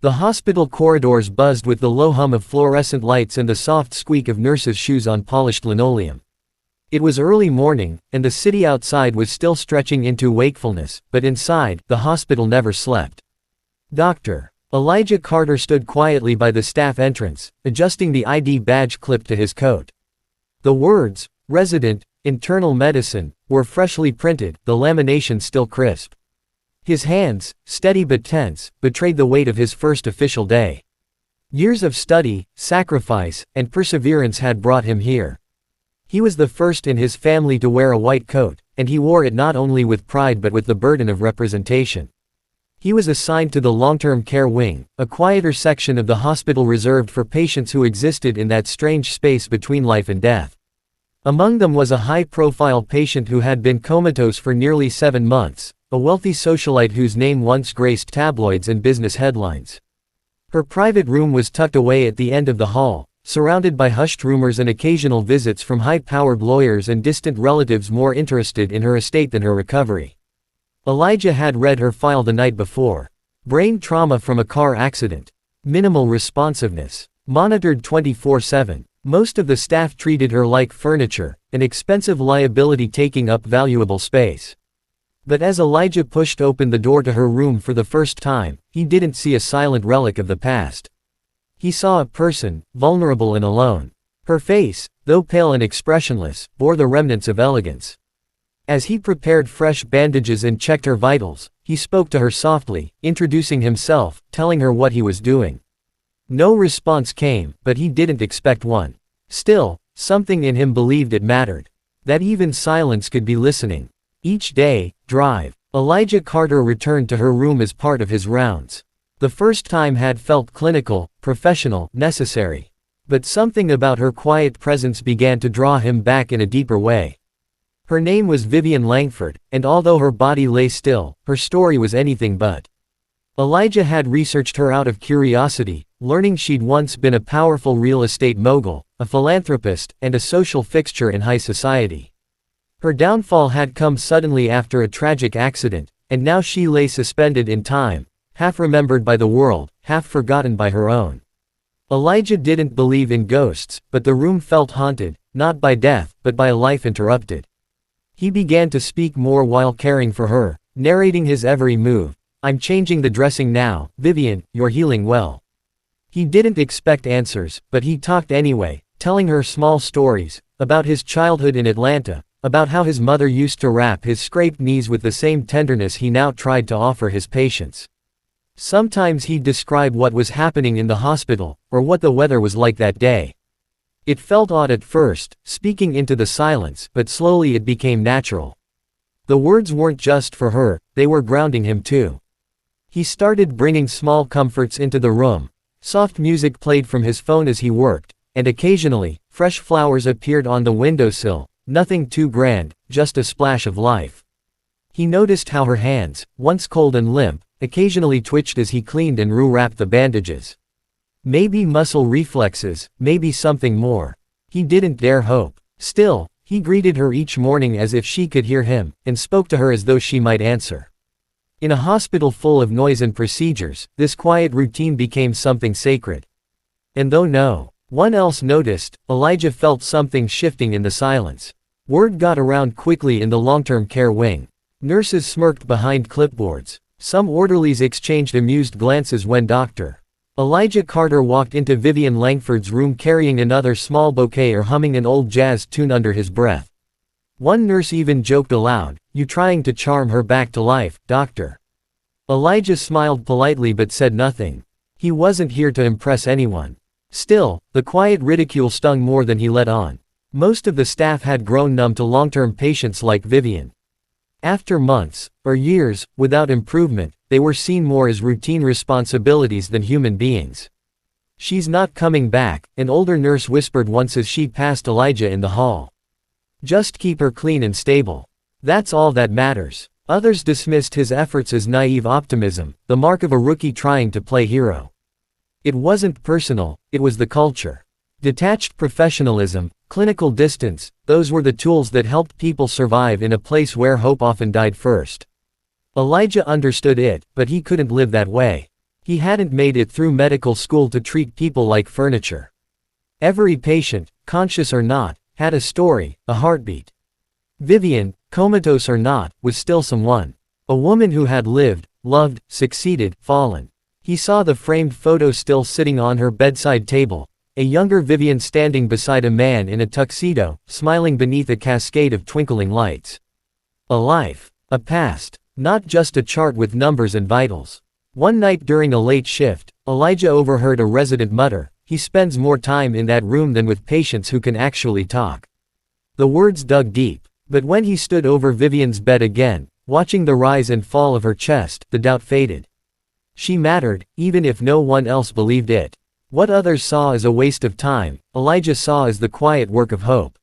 The hospital corridors buzzed with the low hum of fluorescent lights and the soft squeak of nurses' shoes on polished linoleum. It was early morning, and the city outside was still stretching into wakefulness, but inside, the hospital never slept. Dr. Elijah Carter stood quietly by the staff entrance, adjusting the ID badge clip to his coat. The words, "Resident, Internal Medicine," were freshly printed, the lamination still crisp. His hands, steady but tense, betrayed the weight of his first official day. Years of study, sacrifice, and perseverance had brought him here. He was the first in his family to wear a white coat, and he wore it not only with pride but with the burden of representation. He was assigned to the long-term care wing, a quieter section of the hospital reserved for patients who existed in that strange space between life and death. Among them was a high-profile patient who had been comatose for nearly 7 months, a wealthy socialite whose name once graced tabloids and business headlines. Her private room was tucked away at the end of the hall, surrounded by hushed rumors and occasional visits from high-powered lawyers and distant relatives more interested in her estate than her recovery. Elijah had read her file the night before. Brain trauma from a car accident. Minimal responsiveness. Monitored 24/7. Most of the staff treated her like furniture, an expensive liability taking up valuable space. But as Elijah pushed open the door to her room for the first time, he didn't see a silent relic of the past. He saw a person, vulnerable and alone. Her face, though pale and expressionless, bore the remnants of elegance. As he prepared fresh bandages and checked her vitals, he spoke to her softly, introducing himself, telling her what he was doing. No response came, but he didn't expect one. Still, something in him believed it mattered. That even silence could be listening. Each day, Elijah Carter returned to her room as part of his rounds. The first time had felt clinical, professional, necessary. But something about her quiet presence began to draw him back in a deeper way. Her name was Vivian Langford, and although her body lay still, her story was anything but. Elijah had researched her out of curiosity, learning she'd once been a powerful real estate mogul, a philanthropist, and a social fixture in high society. Her downfall had come suddenly after a tragic accident, and now she lay suspended in time, half remembered by the world, half forgotten by her own. Elijah didn't believe in ghosts, but the room felt haunted, not by death, but by a life interrupted. He began to speak more while caring for her, narrating his every move. "I'm changing the dressing now, Vivian, you're healing well." He didn't expect answers, but he talked anyway, telling her small stories, about his childhood in Atlanta, about how his mother used to wrap his scraped knees with the same tenderness he now tried to offer his patients. Sometimes he'd describe what was happening in the hospital, or what the weather was like that day. It felt odd at first, speaking into the silence, but slowly it became natural. The words weren't just for her, they were grounding him too. He started bringing small comforts into the room. Soft music played from his phone as he worked, and occasionally, fresh flowers appeared on the windowsill, nothing too grand, just a splash of life. He noticed how her hands, once cold and limp, occasionally twitched as he cleaned and re-wrapped the bandages. Maybe muscle reflexes, maybe something more. He didn't dare hope. Still, he greeted her each morning as if she could hear him, and spoke to her as though she might answer. In a hospital full of noise and procedures, this quiet routine became something sacred. And though no one else noticed, Elijah felt something shifting in the silence. Word got around quickly in the long-term care wing. Nurses smirked behind clipboards. Some orderlies exchanged amused glances when Dr. Elijah Carter walked into Vivian Langford's room carrying another small bouquet or humming an old jazz tune under his breath. One nurse even joked aloud, "You trying to charm her back to life, doctor?" Elijah smiled politely but said nothing. He wasn't here to impress anyone. Still, the quiet ridicule stung more than he let on. Most of the staff had grown numb to long-term patients like Vivian. After months, or years, without improvement, they were seen more as routine responsibilities than human beings. "She's not coming back," an older nurse whispered once as she passed Elijah in the hall. "Just keep her clean and stable. That's all that matters." Others dismissed his efforts as naive optimism, the mark of a rookie trying to play hero. It wasn't personal, it was the culture. Detached professionalism, clinical distance, those were the tools that helped people survive in a place where hope often died first. Elijah understood it, but he couldn't live that way. He hadn't made it through medical school to treat people like furniture. Every patient, conscious or not, had a story, a heartbeat. Vivian, comatose or not, was still someone. A woman who had lived, loved, succeeded, fallen. He saw the framed photo still sitting on her bedside table, a younger Vivian standing beside a man in a tuxedo, smiling beneath a cascade of twinkling lights. A life. A past. Not just a chart with numbers and vitals. One night during a late shift, Elijah overheard a resident mutter, "He spends more time in that room than with patients who can actually talk." The words dug deep, but when he stood over Vivian's bed again, watching the rise and fall of her chest, the doubt faded. She mattered, even if no one else believed it. What others saw as a waste of time, Elijah saw as the quiet work of hope.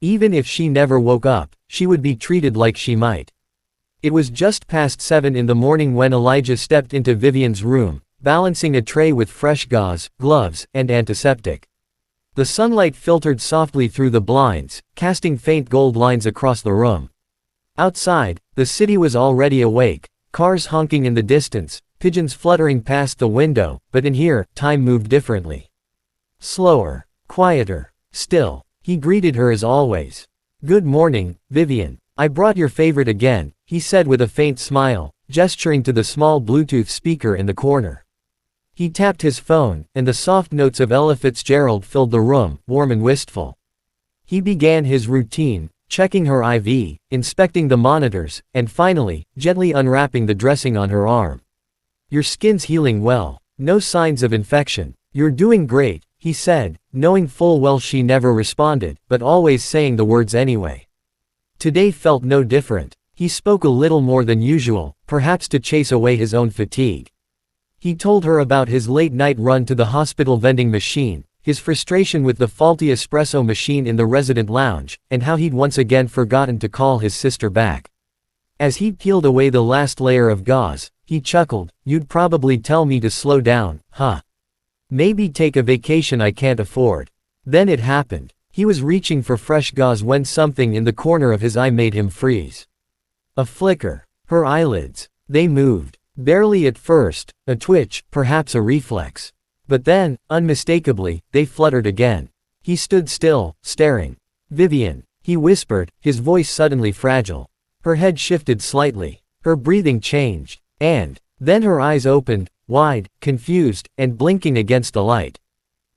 Even if she never woke up, she would be treated like she might. It was just past 7 in the morning when Elijah stepped into Vivian's room, balancing a tray with fresh gauze, gloves, and antiseptic. The sunlight filtered softly through the blinds, casting faint gold lines across the room. Outside, the city was already awake, cars honking in the distance, pigeons fluttering past the window, but in here, time moved differently. Slower, quieter, still. He greeted her as always. "Good morning, Vivian. I brought your favorite again," he said with a faint smile, gesturing to the small Bluetooth speaker in the corner. He tapped his phone, and the soft notes of Ella Fitzgerald filled the room, warm and wistful. He began his routine, checking her IV, inspecting the monitors, and finally, gently unwrapping the dressing on her arm. "Your skin's healing well. No signs of infection. You're doing great," he said, knowing full well she never responded, but always saying the words anyway. Today felt no different. He spoke a little more than usual, perhaps to chase away his own fatigue. He told her about his late-night run to the hospital vending machine, his frustration with the faulty espresso machine in the resident lounge, and how he'd once again forgotten to call his sister back. As he peeled away the last layer of gauze, he chuckled, "You'd probably tell me to slow down, huh? Maybe take a vacation I can't afford." Then it happened. He was reaching for fresh gauze when something in the corner of his eye made him freeze. A flicker. Her eyelids. They moved. Barely at first, a twitch, perhaps a reflex. But then, unmistakably, they fluttered again. He stood still, staring. "Vivian," he whispered, his voice suddenly fragile. Her head shifted slightly. Her breathing changed. And then her eyes opened, wide, confused, and blinking against the light.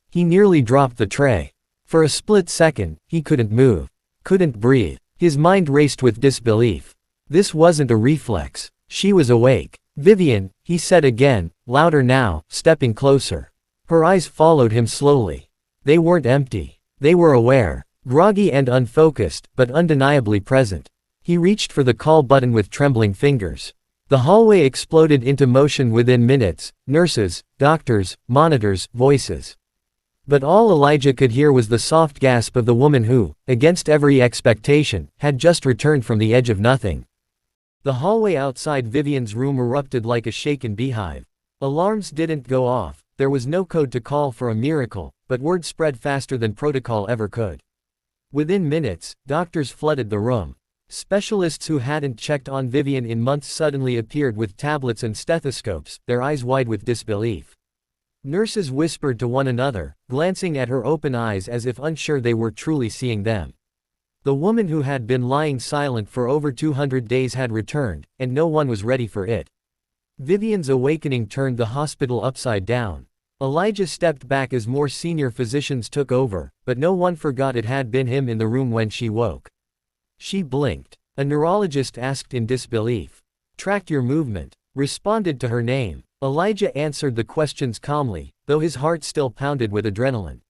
He nearly dropped the tray. For a split second, he couldn't move. Couldn't breathe. His mind raced with disbelief. This wasn't a reflex. She was awake. "Vivian," he said again, louder now, stepping closer. Her eyes followed him slowly. They weren't empty. They were aware. Groggy and unfocused, but undeniably present. He reached for the call button with trembling fingers. The hallway exploded into motion within minutes, nurses, doctors, monitors, voices. But all Elijah could hear was the soft gasp of the woman who, against every expectation, had just returned from the edge of nothing. The hallway outside Vivian's room erupted like a shaken beehive. Alarms didn't go off, there was no code to call for a miracle, but word spread faster than protocol ever could. Within minutes, doctors flooded the room. Specialists who hadn't checked on Vivian in months suddenly appeared with tablets and stethoscopes, their eyes wide with disbelief. Nurses whispered to one another, glancing at her open eyes as if unsure they were truly seeing them. The woman who had been lying silent for over 200 days had returned, and no one was ready for it. Vivian's awakening turned the hospital upside down. Elijah stepped back as more senior physicians took over, but no one forgot it had been him in the room when she woke. She blinked. A neurologist asked in disbelief. "Tracked your movement. Responded to her name." Elijah answered the questions calmly, though his heart still pounded with adrenaline.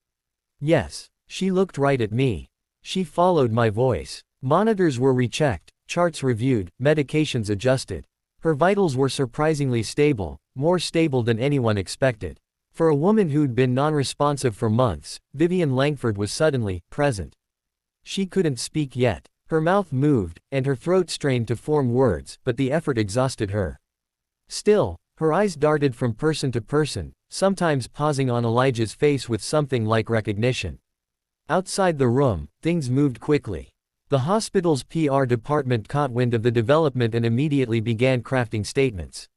"Yes." She looked right at me. She followed my voice. Monitors were rechecked, charts reviewed, medications adjusted. Her vitals were surprisingly stable, more stable than anyone expected. For a woman who'd been non-responsive for months, Vivian Langford was suddenly present. She couldn't speak yet. Her mouth moved, and her throat strained to form words, but the effort exhausted her. Still, her eyes darted from person to person, sometimes pausing on Elijah's face with something like recognition. Outside the room, things moved quickly. The hospital's PR department caught wind of the development and immediately began crafting statements.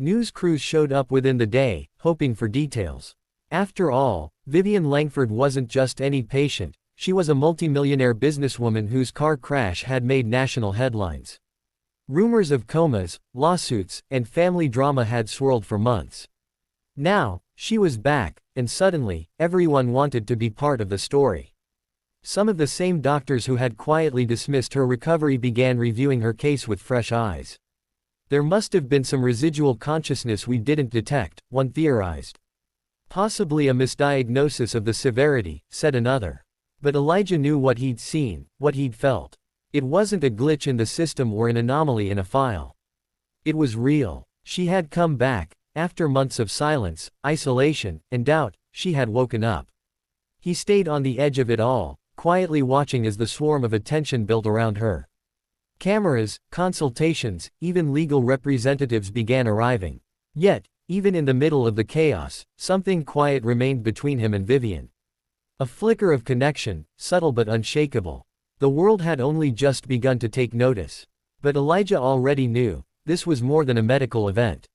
News crews showed up within the day, hoping for details. After all, Vivian Langford wasn't just any patient, she was a multimillionaire businesswoman whose car crash had made national headlines. Rumors of comas, lawsuits, and family drama had swirled for months. Now, she was back, and suddenly, everyone wanted to be part of the story. Some of the same doctors who had quietly dismissed her recovery began reviewing her case with fresh eyes. There must have been some residual consciousness we didn't detect, one theorized. Possibly a misdiagnosis of the severity, said another. But Elijah knew what he'd seen, what he'd felt. It wasn't a glitch in the system or an anomaly in a file. It was real. She had come back. After months of silence, isolation, and doubt, she had woken up. He stayed on the edge of it all, quietly watching as the swarm of attention built around her. Cameras, consultations, even legal representatives began arriving. Yet, even in the middle of the chaos, something quiet remained between him and Vivian. A flicker of connection, subtle but unshakable. The world had only just begun to take notice. But Elijah already knew, this was more than a medical event.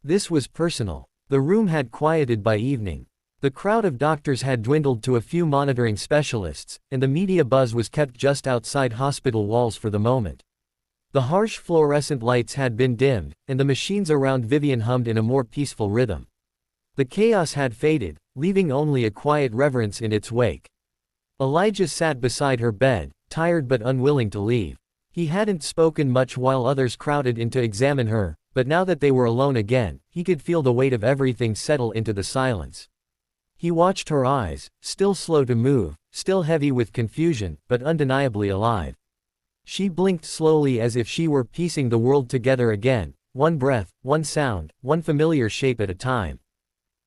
This was personal. The room had quieted by evening. The crowd of doctors had dwindled to a few monitoring specialists, and the media buzz was kept just outside hospital walls for the moment. The harsh fluorescent lights had been dimmed, and the machines around Vivian hummed in a more peaceful rhythm. The chaos had faded, leaving only a quiet reverence in its wake. Elijah sat beside her bed, tired but unwilling to leave. He hadn't spoken much while others crowded in to examine her, but now that they were alone again, he could feel the weight of everything settle into the silence. He watched her eyes, still slow to move, still heavy with confusion, but undeniably alive. She blinked slowly as if she were piecing the world together again, one breath, one sound, one familiar shape at a time.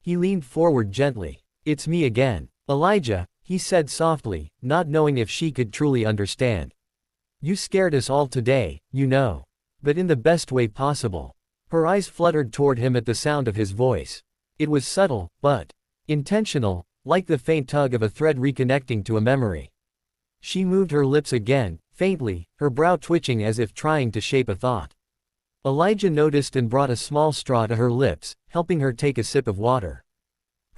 He leaned forward gently. "It's me again, Elijah," he said softly, not knowing if she could truly understand. "You scared us all today, you know. But in the best way possible." Her eyes fluttered toward him at the sound of his voice. It was subtle, but intentional, like the faint tug of a thread reconnecting to a memory. She moved her lips again, faintly, her brow twitching as if trying to shape a thought. Elijah noticed and brought a small straw to her lips, helping her take a sip of water.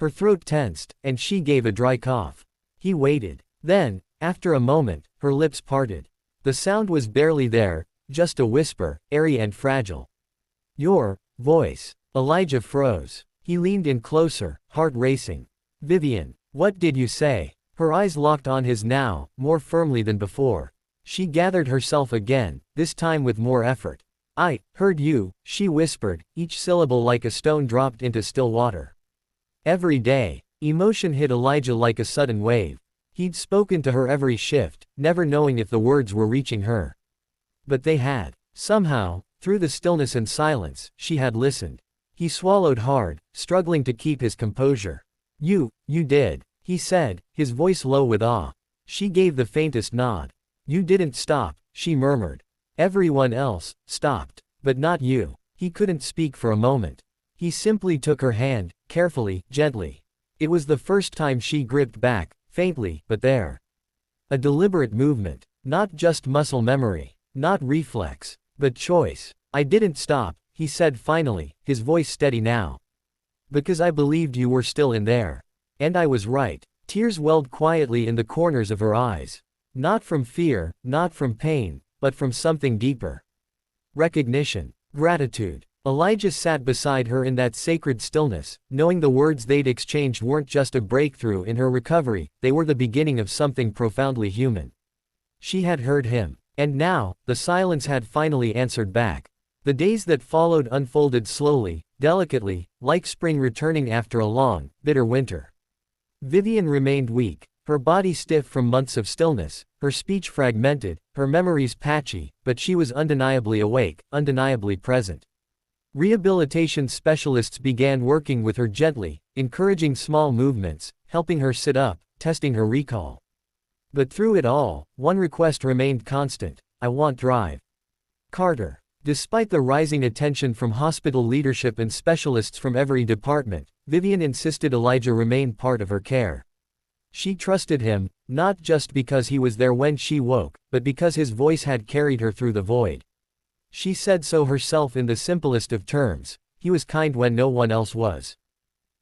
Her throat tensed, and she gave a dry cough. He waited. Then, after a moment, her lips parted. The sound was barely there, just a whisper, airy and fragile. "Your voice." Elijah froze. He leaned in closer, heart racing. "Vivian, what did you say?" Her eyes locked on his now, more firmly than before. She gathered herself again, this time with more effort. "I heard you," she whispered, each syllable like a stone dropped into still water. Every day, emotion hit Elijah like a sudden wave. He'd spoken to her every shift, never knowing if the words were reaching her. But they had. Somehow, through the stillness and silence, she had listened. He swallowed hard, struggling to keep his composure. You did," he said, his voice low with awe. She gave the faintest nod. "You didn't stop," she murmured. "Everyone else stopped. But not you." He couldn't speak for a moment. He simply took her hand, carefully, gently. It was the first time she gripped back, faintly, but there. A deliberate movement. Not just muscle memory. Not reflex. But choice. "I didn't stop," he said finally, his voice steady now. "Because I believed you were still in there. And I was right." Tears welled quietly in the corners of her eyes. Not from fear, not from pain, but from something deeper. Recognition. Gratitude. Elijah sat beside her in that sacred stillness, knowing the words they'd exchanged weren't just a breakthrough in her recovery, they were the beginning of something profoundly human. She had heard him. And now, the silence had finally answered back. The days that followed unfolded slowly, delicately, like spring returning after a long, bitter winter. Vivian remained weak, her body stiff from months of stillness, her speech fragmented, her memories patchy, but she was undeniably awake, undeniably present. Rehabilitation specialists began working with her gently, encouraging small movements, helping her sit up, testing her recall. But through it all, one request remained constant: "I want drive." Carter. Despite the rising attention from hospital leadership and specialists from every department, Vivian insisted Elijah remain part of her care. She trusted him, not just because he was there when she woke, but because his voice had carried her through the void. She said so herself in the simplest of terms: he was kind when no one else was.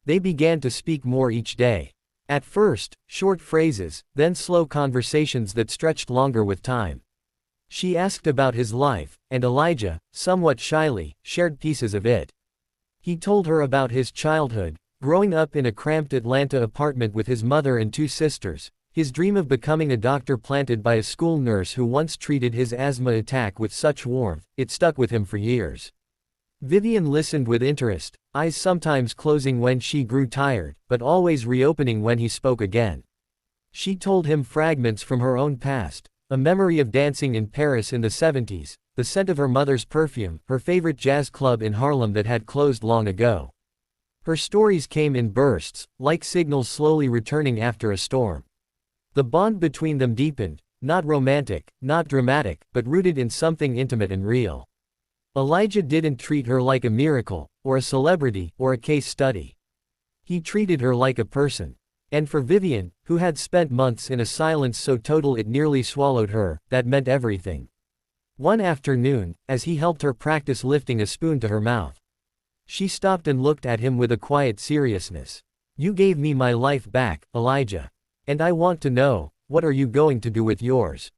They began to speak more each day. At first, short phrases, then slow conversations that stretched longer with time. She asked about his life, and Elijah, somewhat shyly, shared pieces of it. He told her about his childhood, growing up in a cramped Atlanta apartment with his mother and 2 sisters, his dream of becoming a doctor planted by a school nurse who once treated his asthma attack with such warmth, it stuck with him for years. Vivian listened with interest, eyes sometimes closing when she grew tired, but always reopening when he spoke again. She told him fragments from her own past, a memory of dancing in Paris in the 70s, the scent of her mother's perfume, her favorite jazz club in Harlem that had closed long ago. Her stories came in bursts, like signals slowly returning after a storm. The bond between them deepened, not romantic, not dramatic, but rooted in something intimate and real. Elijah didn't treat her like a miracle, or a celebrity, or a case study. He treated her like a person. And for Vivian, who had spent months in a silence so total it nearly swallowed her, that meant everything. One afternoon, as he helped her practice lifting a spoon to her mouth, she stopped and looked at him with a quiet seriousness. "You gave me my life back, Elijah. And I want to know, what are you going to do with yours?"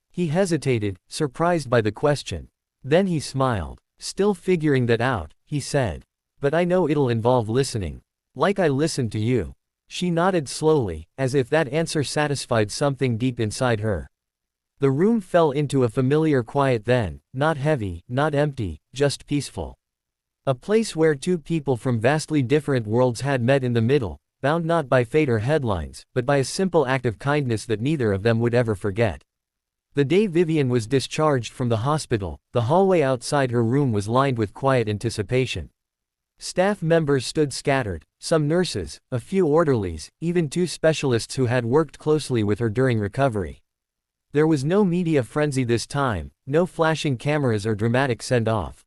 He hesitated, surprised by the question. Then he smiled. Still figuring that out, he said, "But I know it'll involve listening. Like I listened to you." She nodded slowly, as if that answer satisfied something deep inside her. The room fell into a familiar quiet then, not heavy, not empty, just peaceful. A place where 2 people from vastly different worlds had met in the middle, bound not by fate or headlines, but by a simple act of kindness that neither of them would ever forget. The day Vivian was discharged from the hospital, the hallway outside her room was lined with quiet anticipation. Staff members stood scattered, some nurses, a few orderlies, even 2 specialists who had worked closely with her during recovery. There was no media frenzy this time, no flashing cameras or dramatic send-off.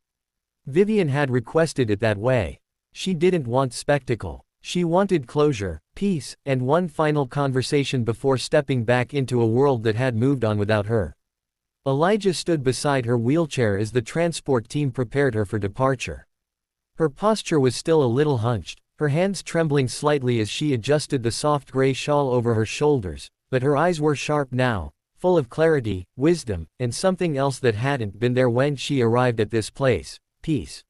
Vivian had requested it that way. She didn't want spectacle. She wanted closure, peace, and one final conversation before stepping back into a world that had moved on without her. Elijah stood beside her wheelchair as the transport team prepared her for departure. Her posture was still a little hunched, her hands trembling slightly as she adjusted the soft gray shawl over her shoulders, but her eyes were sharp now, full of clarity, wisdom, and something else that hadn't been there when she arrived at this place: peace.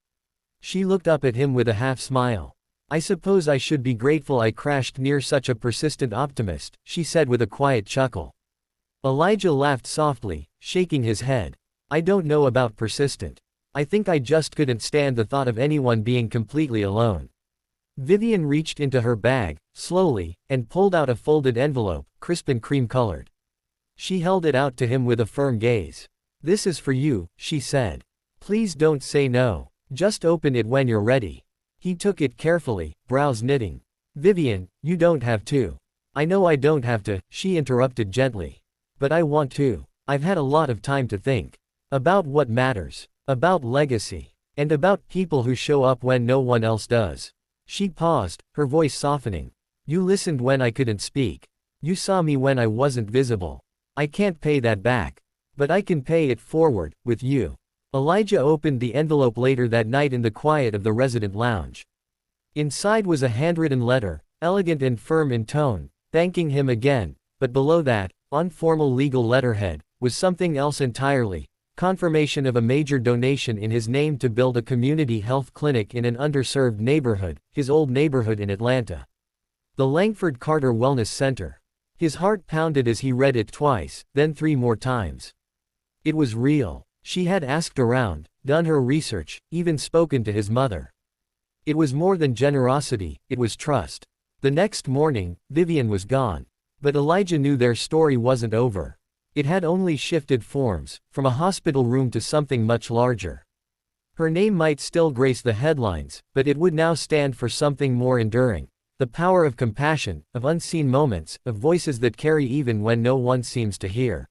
She looked up at him with a half smile. "I suppose I should be grateful I crashed near such a persistent optimist," she said with a quiet chuckle. Elijah laughed softly, shaking his head. "I don't know about persistent. I think I just couldn't stand the thought of anyone being completely alone." Vivian reached into her bag, slowly, and pulled out a folded envelope, crisp and cream-colored. She held it out to him with a firm gaze. "This is for you," she said. "Please don't say no. Just open it when you're ready." He took it carefully, brows knitting. "Vivian, you don't have to." "I know I don't have to," she interrupted gently. "But I want to. I've had a lot of time to think. About what matters. About legacy. And about people who show up when no one else does." She paused, her voice softening. "You listened when I couldn't speak. You saw me when I wasn't visible. I can't pay that back. But I can pay it forward, with you." Elijah opened the envelope later that night in the quiet of the resident lounge. Inside was a handwritten letter, elegant and firm in tone, thanking him again, but below that, on formal legal letterhead, was something else entirely: confirmation of a major donation in his name to build a community health clinic in an underserved neighborhood, his old neighborhood in Atlanta. The Langford Carter Wellness Center. His heart pounded as he read it twice, then 3 more times. It was real. She had asked around, done her research, even spoken to his mother. It was more than generosity, it was trust. The next morning, Vivian was gone. But Elijah knew their story wasn't over. It had only shifted forms, from a hospital room to something much larger. Her name might still grace the headlines, but it would now stand for something more enduring. The power of compassion, of unseen moments, of voices that carry even when no one seems to hear.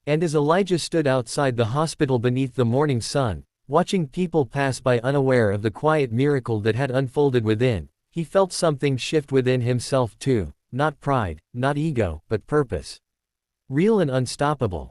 And as Elijah stood outside the hospital beneath the morning sun, watching people pass by unaware of the quiet miracle that had unfolded within, he felt something shift within himself too, not pride, not ego, but purpose. Real and unstoppable.